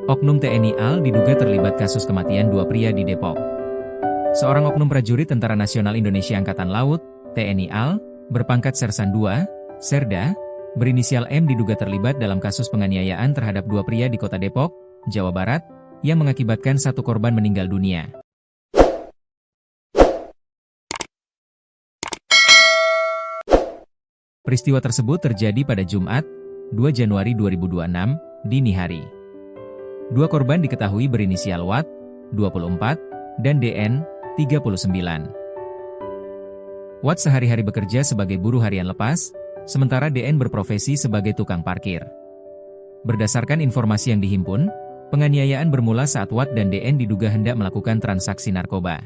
Oknum TNI AL diduga terlibat kasus kematian dua pria di Depok. Seorang oknum prajurit Tentara Nasional Indonesia Angkatan Laut, TNI AL, berpangkat Sersan II, Serda, berinisial M diduga terlibat dalam kasus penganiayaan terhadap dua pria di Kota Depok, Jawa Barat, yang mengakibatkan satu korban meninggal dunia. Peristiwa tersebut terjadi pada Jumat, 2 Januari 2026, dini hari. Dua korban diketahui berinisial Wat, 24, dan DN, 39. Wat sehari-hari bekerja sebagai buruh harian lepas, sementara DN berprofesi sebagai tukang parkir. Berdasarkan informasi yang dihimpun, penganiayaan bermula saat Wat dan DN diduga hendak melakukan transaksi narkoba.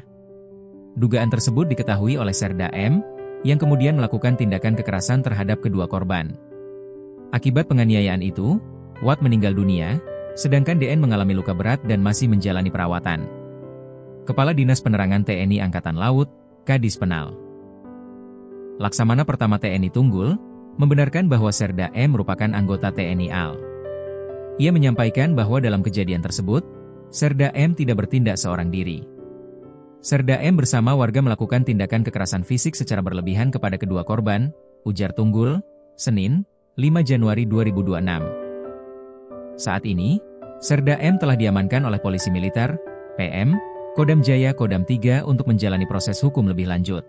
Dugaan tersebut diketahui oleh Serda M, yang kemudian melakukan tindakan kekerasan terhadap kedua korban. Akibat penganiayaan itu, Wat meninggal dunia, sedangkan DN mengalami luka berat dan masih menjalani perawatan. Kepala Dinas Penerangan TNI Angkatan Laut, Kadis Penal Laksamana Pertama TNI Tunggul, membenarkan bahwa Serda M merupakan anggota TNI AL. Ia menyampaikan bahwa dalam kejadian tersebut, Serda M tidak bertindak seorang diri. Serda M bersama warga melakukan tindakan kekerasan fisik secara berlebihan kepada kedua korban, ujar Tunggul, Senin, 5 Januari 2026. Saat ini, Serda M telah diamankan oleh Polisi Militer, PM, Kodam Jaya Kodam 3 untuk menjalani proses hukum lebih lanjut.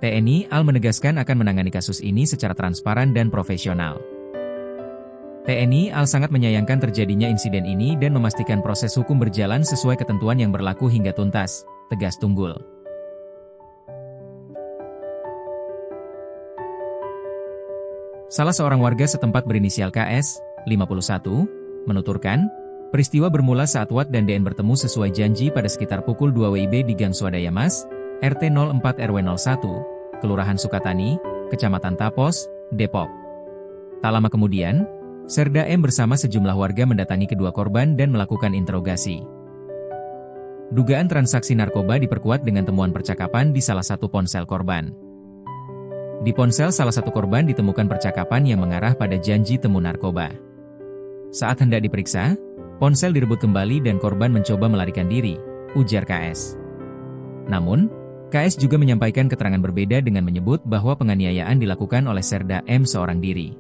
TNI AL menegaskan akan menangani kasus ini secara transparan dan profesional. TNI AL sangat menyayangkan terjadinya insiden ini dan memastikan proses hukum berjalan sesuai ketentuan yang berlaku hingga tuntas, tegas Tunggul. Salah seorang warga setempat berinisial KS, 51, menuturkan, peristiwa bermula saat Wat dan DN bertemu sesuai janji pada sekitar pukul 2 WIB di Gang Swadaya Mas, RT 04 RW 01, Kelurahan Sukatani, Kecamatan Tapos, Depok. Tak lama kemudian, Serda M bersama sejumlah warga mendatangi kedua korban dan melakukan interogasi. Dugaan transaksi narkoba diperkuat dengan temuan percakapan di salah satu ponsel korban. Di ponsel salah satu korban ditemukan percakapan yang mengarah pada janji temu narkoba. Saat hendak diperiksa, ponsel direbut kembali dan korban mencoba melarikan diri, ujar KS. Namun, KS juga menyampaikan keterangan berbeda dengan menyebut bahwa penganiayaan dilakukan oleh Serda M seorang diri.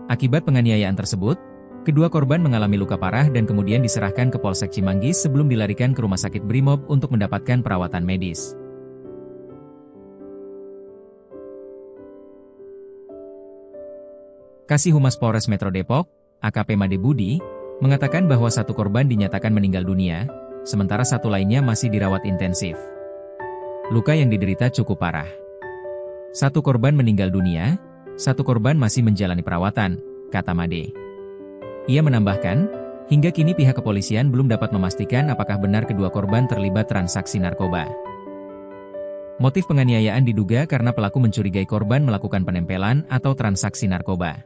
Akibat penganiayaan tersebut, kedua korban mengalami luka parah dan kemudian diserahkan ke Polsek Cimanggis sebelum dilarikan ke Rumah Sakit Brimob untuk mendapatkan perawatan medis. Kasih Humas Polres Metro Depok, AKP Made Budi, mengatakan bahwa satu korban dinyatakan meninggal dunia, sementara satu lainnya masih dirawat intensif. Luka yang diderita cukup parah. Satu korban meninggal dunia, satu korban masih menjalani perawatan, kata Made. Ia menambahkan, hingga kini pihak kepolisian belum dapat memastikan apakah benar kedua korban terlibat transaksi narkoba. Motif penganiayaan diduga karena pelaku mencurigai korban melakukan penempelan atau transaksi narkoba.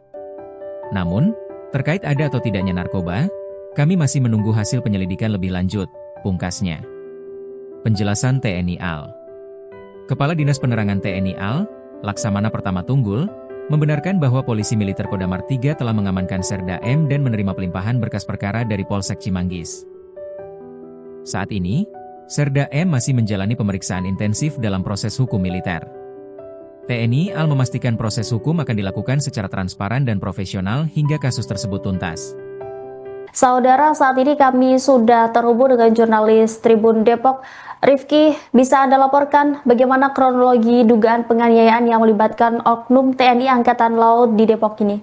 Namun, terkait ada atau tidaknya narkoba, kami masih menunggu hasil penyelidikan lebih lanjut, pungkasnya. Penjelasan TNI AL. Kepala Dinas Penerangan TNI AL, Laksamana Pertama Tunggul, membenarkan bahwa Polisi Militer Kodamar 3 telah mengamankan Serda M dan menerima pelimpahan berkas perkara dari Polsek Cimanggis. Saat ini, Serda M masih menjalani pemeriksaan intensif dalam proses hukum militer. TNI AL memastikan proses hukum akan dilakukan secara transparan dan profesional hingga kasus tersebut tuntas. Saudara, saat ini kami sudah terhubung dengan jurnalis Tribun Depok. Rifki, bisa Anda laporkan bagaimana kronologi dugaan penganiayaan yang melibatkan oknum TNI Angkatan Laut di Depok ini?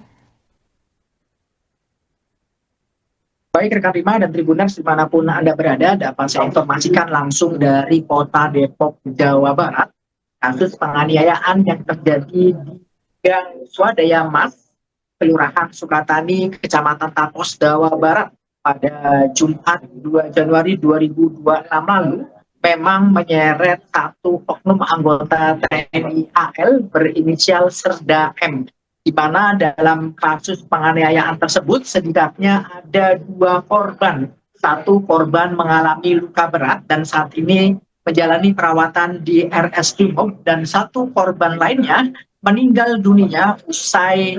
Baik rekan Rima dan Tribuners dimanapun Anda berada, dapat saya informasikan langsung dari Kota Depok, Jawa Barat. Kasus penganiayaan yang terjadi di Gang Swadaya Mas, Kelurahan Sukatani, Kecamatan Tapos, Jawa Barat pada Jumat 2 Januari 2026 lalu memang menyeret satu oknum anggota TNI AL berinisial Serda M, di mana dalam kasus penganiayaan tersebut setidaknya ada dua korban. Satu korban mengalami luka berat dan saat ini menjalani perawatan di RS Brimob, dan satu korban lainnya meninggal dunia usai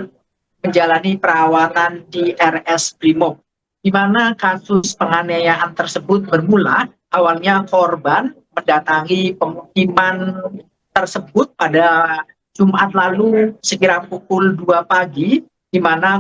menjalani perawatan di RS Brimob. di mana kasus penganiayaan tersebut bermula. Awalnya korban mendatangi pemukiman tersebut pada Jumat lalu sekira pukul 2 pagi, di mana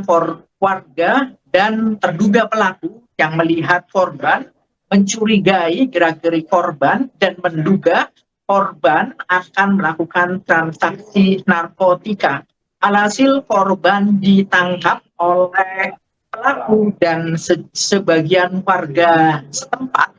warga dan terduga pelaku yang melihat korban mencurigai gerak-gerik korban dan menduga korban akan melakukan transaksi narkotika. Alhasil korban ditangkap oleh pelaku dan sebagian warga setempat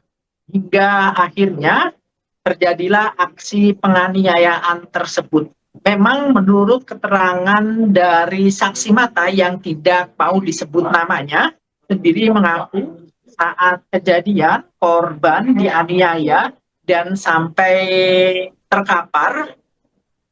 hingga akhirnya terjadilah aksi penganiayaan tersebut. Memang menurut keterangan dari saksi mata yang tidak mau disebut namanya sendiri mengaku saat kejadian korban dianiaya dan sampai terkapar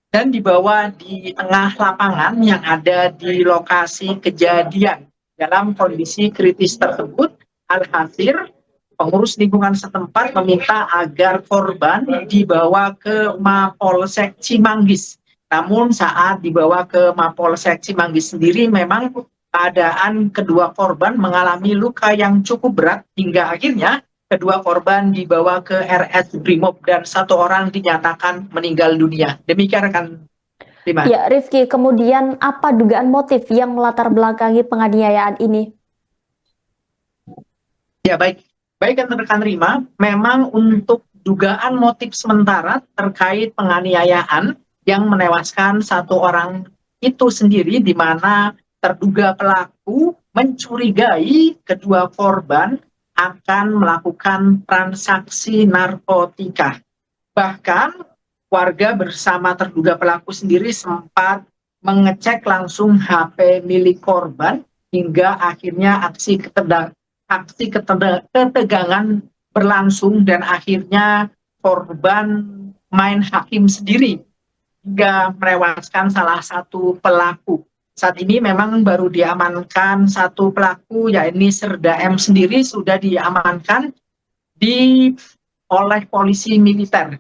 dan dibawa di tengah lapangan yang ada di lokasi kejadian. Dalam kondisi kritis tersebut, alhasil pengurus lingkungan setempat meminta agar korban dibawa ke Mapolsek Cimanggis. Namun saat dibawa ke Mapolsek Cimanggis sendiri memang keadaan kedua korban mengalami luka yang cukup berat hingga akhirnya kedua korban dibawa ke RS Brimob dan satu orang dinyatakan meninggal dunia. Demikian rekan Rima. Ya, Rifki, kemudian apa dugaan motif yang melatar belakangi penganiayaan ini? Ya, baik rekan Rima, memang untuk dugaan motif sementara terkait penganiayaan yang menewaskan satu orang itu sendiri, di mana terduga pelaku mencurigai kedua korban akan melakukan transaksi narkotika. Bahkan warga bersama terduga pelaku sendiri sempat mengecek langsung HP milik korban hingga akhirnya aksi ketegangan berlangsung dan akhirnya korban main hakim sendiri hingga menewaskan salah satu pelaku. Saat ini memang baru diamankan satu pelaku, yakni Serda M sendiri sudah diamankan oleh polisi militer.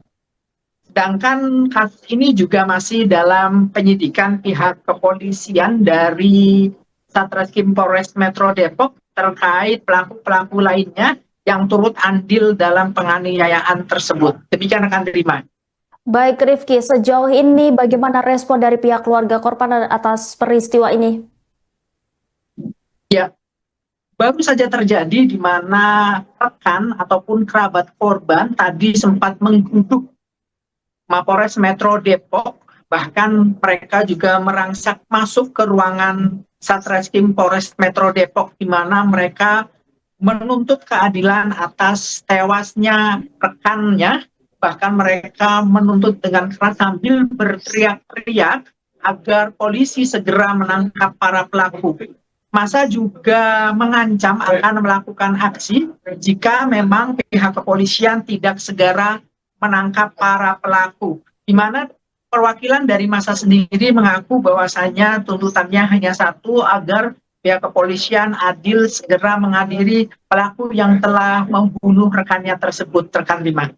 Sedangkan kasus ini juga masih dalam penyidikan pihak kepolisian dari Satreskrim Polres Metro Depok terkait pelaku-pelaku lainnya yang turut andil dalam penganiayaan tersebut. Demikian rekan Rima. Baik Rifki, sejauh ini bagaimana respon dari pihak keluarga korban atas peristiwa ini? Ya, baru saja terjadi di mana rekan ataupun kerabat korban tadi sempat menggeruduk Mapolres Metro Depok, bahkan mereka juga merangsak masuk ke ruangan Satreskrim Polres Metro Depok, di mana mereka menuntut keadilan atas tewasnya rekannya. Bahkan mereka menuntut dengan keras sambil berteriak-teriak agar polisi segera menangkap para pelaku. Masa juga mengancam akan melakukan aksi jika memang pihak kepolisian tidak segera menangkap para pelaku. Di mana perwakilan dari masa sendiri mengaku bahwasanya tuntutannya hanya satu, agar pihak kepolisian adil segera mengadili pelaku yang telah membunuh rekannya tersebut, rekan Rima.